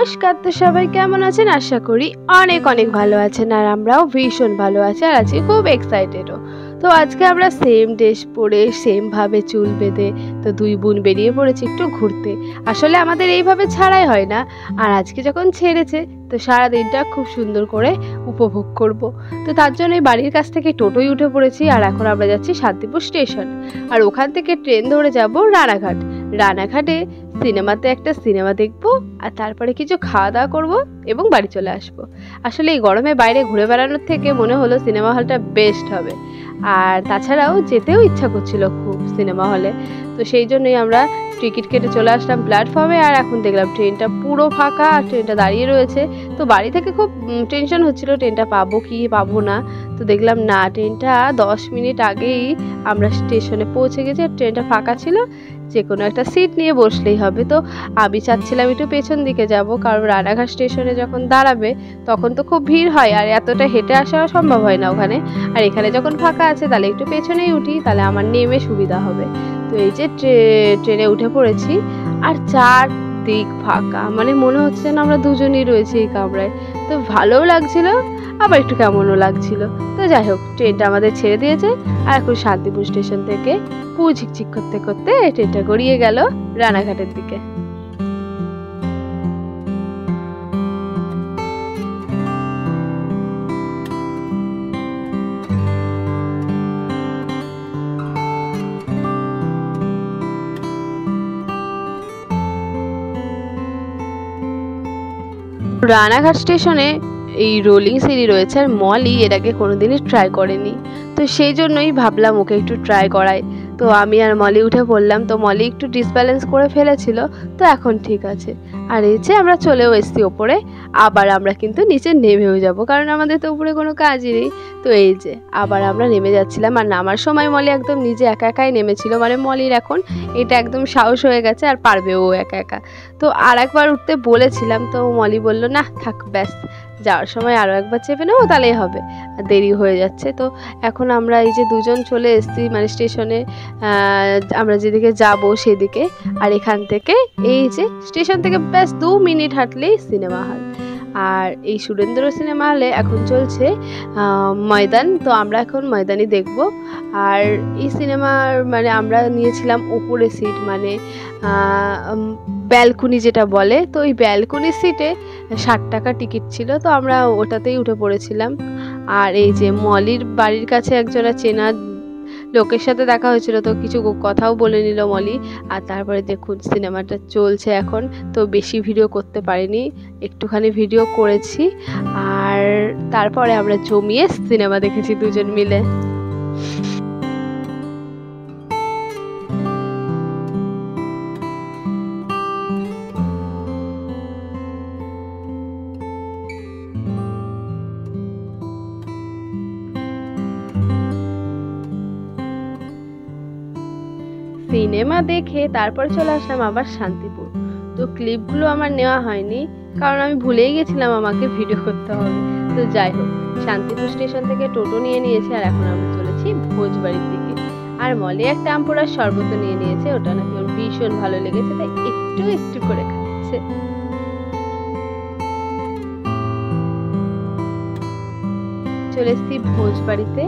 নমস্কার, তো সবাই কেমন আছেন? আশা করি অনেক অনেক ভালো আছেন, আর আমরাও ভীষণ ভালো আছি আর আজকে খুব এক্সাইটেডও। তো আজকে আমরা সেম ড্রেস পরে সেম ভাবে চুল বেঁধে তো দুই বোন বেরিয়ে পড়েছি একটু ঘুরতে। আসলে আমাদের এইভাবে ছাড়াই হয় না, আর আজকে যখন ছেড়েছে তো সারা দিনটা খুব সুন্দর করে উপভোগ করব। তো তার জন্য বাড়ির কাছ থেকে টোটোয় উঠে পড়েছি, আর এখন আমরা যাচ্ছি শান্তিপুর স্টেশন, আর ওখান থেকে ট্রেন ধরে যাব রানাঘাট। রানাঘাটে সিনেমাতে একটা সিনেমা দেখব, আর তারপরে কিছু খাওয়া দাওয়া করবো এবং বাড়ি চলে আসব। আসলে এই গরমে বাইরে ঘুরে বেড়ানোর থেকে মনে হলো সিনেমা হলটা বেস্ট হবে, আর তাছাড়াও যেতেও ইচ্ছা করছিল খুব সিনেমা হলে। তো সেই জন্যই আমরা টিকিট কেটে চলে আসলাম প্ল্যাটফর্মে, আর এখন দেখলাম ট্রেনটা পুরো ফাঁকা আর ট্রেনটা দাঁড়িয়ে রয়েছে। তো বাড়ি থেকে খুব টেনশন হচ্ছিল ট্রেনটা পাবো কি পাবো না। তো দেখলাম না, ট্রেনটা 10 মিনিট আগেই আমরা স্টেশনে পৌঁছে গেছি, আর ট্রেনটা ফাঁকা ছিল, যে কোনো একটা সিট নিয়ে বসলেই হবে। তো আমি চাচ্ছিলাম একটু পেছন দিকে যাব, কারণ রানাঘাট স্টেশনে যখন দাঁড়াবে তখন তো খুব ভিড় হয়, আর এতটা হেঁটে আসাও সম্ভব হয় না ওখানে। আর এখানে যখন ফাঁকা আছে তাহলে একটু পেছনেই উঠি, তাহলে আমার নেমে সুবিধা হবে। তো এই যে ট্রেনে উঠে পড়েছি, আর চারদিক ফাঁকা, মানে মনে হচ্ছে না আমরা দুজনই রয়েছি এই কামরায়। তো ভালোও লাগছিল, আবার একটু কেমনও লাগছিল। তো যাই হোক, ট্রেনটা আমাদের ছেড়ে দিয়েছে, আর এখন শান্তিপুর স্টেশন থেকে পু ঝিকঝিক করতে করতে ট্রেনটা গড়িয়ে গেল রানাঘাটের দিকে। রানাঘাট স্টেশনে এই রোলিং সিঁড়ি রয়েছে, আর মলি এর আগে কোনোদিনই ট্রাই করেনি, তো সেই জন্যই ভাবলাম ওকে একটু ট্রাই করাই। তো আমি আর মলি উঠে পড়লাম, তো মলি একটু ডিসব্যালেন্স করে ফেলেছিল, তো এখন ঠিক আছে। আর এই যে আমরা চলেও এসেছি ওপরে, আবার আমরা কিন্তু নিচে নেমেও যাব, কারণ আমাদের তো উপরে কোনো কাজই নেই। তো এই যে আবার আমরা নেমে যাচ্ছিলাম, আর নামার সময় মলি একদম নিজে একা একাই নেমেছিল, মানে মলির এখন এটা একদম সাহস হয়ে গেছে আর পারবে ও একা একা। তো আর একবার উঠতে বলেছিলাম, তো মলি বলল না থাক, ব্যাস যাওয়ার সময় আরও একবার চেপে নেবো তাহলেই হবে, দেরি হয়ে যাচ্ছে। তো এখন আমরা এই যে দুজন চলে এসেছি মানে স্টেশনে, আমরা যেদিকে যাব সেদিকে। আর এখান থেকে এই যে স্টেশন থেকে ব্যাস 2 মিনিট হাঁটলেই সিনেমা হল, আর এই সুরেন্দ্র সিনেমা হলে এখন চলছে ময়দান। তো আমরা এখন ময়দানই দেখব। আর এই সিনেমার মানে আমরা নিয়েছিলাম উপরে সিট, মানে ব্যালকনি যেটা বলে, তো ওই ব্যালকনি সিটে 60 টাকা টিকিট ছিল, তো আমরা ওটাতেই উঠে পড়েছিলাম। আর এই যে মলির বাড়ির কাছে একজনের চেনা লোকের সাথে দেখা হয়েছিল, তো কিছু কথাও বলে নিল মলি। আর তারপরে দেখুন সিনেমাটা চলছে এখন, তো বেশি ভিডিও করতে পারিনি, একটুখানি ভিডিও করেছি। আর তারপরে আমরা জমিয়ে সিনেমা দেখেছি দুজন মিলে। সিনেমা দেখে তারপর চলে আসলাম আবার শান্তিপুর। তো ক্লিপগুলো আমার নেওয়া হয়নি, কারণ আমি ভুলেই গেছিলাম আমাকে ভিডিও করতে হবে। তো যাই হোক, শান্তিপুর স্টেশন থেকে টোটো নিয়ে নিয়েছি, আর এখন আমরা চলেছি ভোজবাড়ির দিকে। আর মলে একটা আমপুরার শরবত নিয়ে নিয়েছে, ওটা নাকি ওর ভীষণ ভালো লেগেছে, তাই একটু একটু করে খাচ্ছে। চলে এসেছি ভোজবাড়িতে,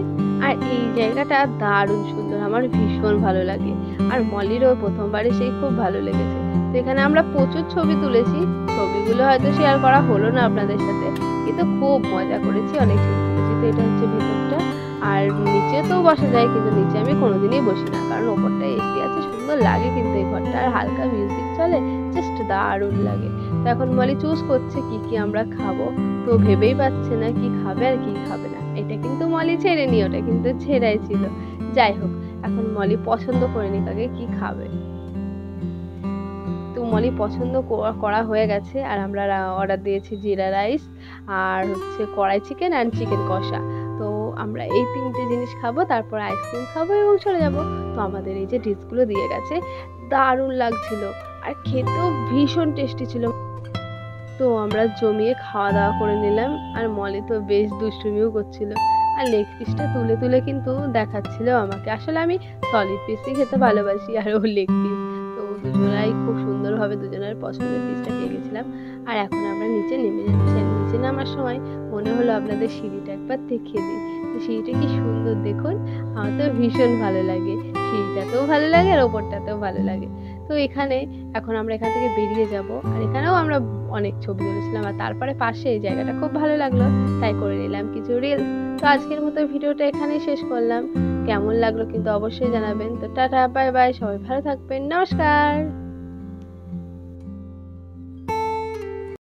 আর এই জায়গাটা দারুণ সুন্দর, আমার ভীষণ ভালো লাগে। আর মলিরও প্রথমবারে সেই খুব ভালো লেগেছে। তো এখানে আমরা প্রচুর ছবি তুলেছি, ছবিগুলো হয়তো শেয়ার করা হলো না আপনাদের সাথে, কিন্তু খুব মজা করেছি, অনেক ছবি তুলেছি। তো এটা হচ্ছে ভেতরটা, আর নিচে তো বসা যায়, কিন্তু নিচে আমি কোনোদিনই বসি না, কারণ ওপরটা এসি আছে, সুন্দর লাগে কিন্তু এই ঘরটা, আর হালকা মিউজিক চলে, জাস্ট দারুণ লাগে। তো এখন মলি চুজ করছে কি কি আমরা খাবো, তো ভেবেই পাচ্ছে না কি খাবে আর কি খাবে না। এটা কিন্তু মলি ছেড়েনি, ওটা কিন্তু ছেড়াই ছিল। যাই হোক, এখন মলি পছন্দ করে নিক আগে কি খাবে। তো মলি পছন্দ করা হয়ে গেছে, আর আমরা অর্ডার দিয়েছি জিরা রাইস, আর হচ্ছে কড়াই চিকেন অ্যান্ড চিকেন কষা। তো আমরা এই 3টে জিনিস খাবো, তারপর আইসক্রিম খাবো এবং চলে যাব। তো আমাদের এই যে ডিশগুলো দিয়ে গেছে, দারুণ লাগছিল, আর খেতেও ভীষণ টেস্টি ছিল। তো আমরা জমিয়ে খাওয়া দাওয়া করে নিলাম, আর মলি তো বেশ দুষ্টুমিও করছিল, আর লেগ পিসটা তুলে তুলে কিন্তু দেখাচ্ছিল আমাকে। আসলে আমি সলিড পিসই খেতে ভালোবাসি, আর ও লেগ পিস। তো দুজনাই খুব সুন্দরভাবে দুজনের পছন্দের পিসটা পেয়ে গেছিলাম। আর এখন আমরা নিচে নেমে যাচ্ছি। আর নিচে নামার সময় মনে হলো আপনাদের সিঁড়িটা একবার দেখিয়ে দিই। তো সিঁড়িটা কি সুন্দর দেখুন, আমার তো ভীষণ ভালো লাগে, সিঁড়িটাতেও ভালো লাগে আর ওপরটাতেও ভালো লাগে। তো এখানে এখন আমরা এখান থেকে বেরিয়ে যাব, আর এখানেও আমরা অনেক ছবি তুলেছিলাম, আর তারপরে পাশে এই জায়গাটা খুব ভালো লাগলো, তাই করে নিলাম কিছু রিলস। তো আজকের মতো ভিডিওটা এখানেই শেষ করলাম। কেমন লাগলো কিন্তু অবশ্যই জানাবেন। তো টাটা, বাই বাই, সবাই ভালো থাকবেন, নমস্কার।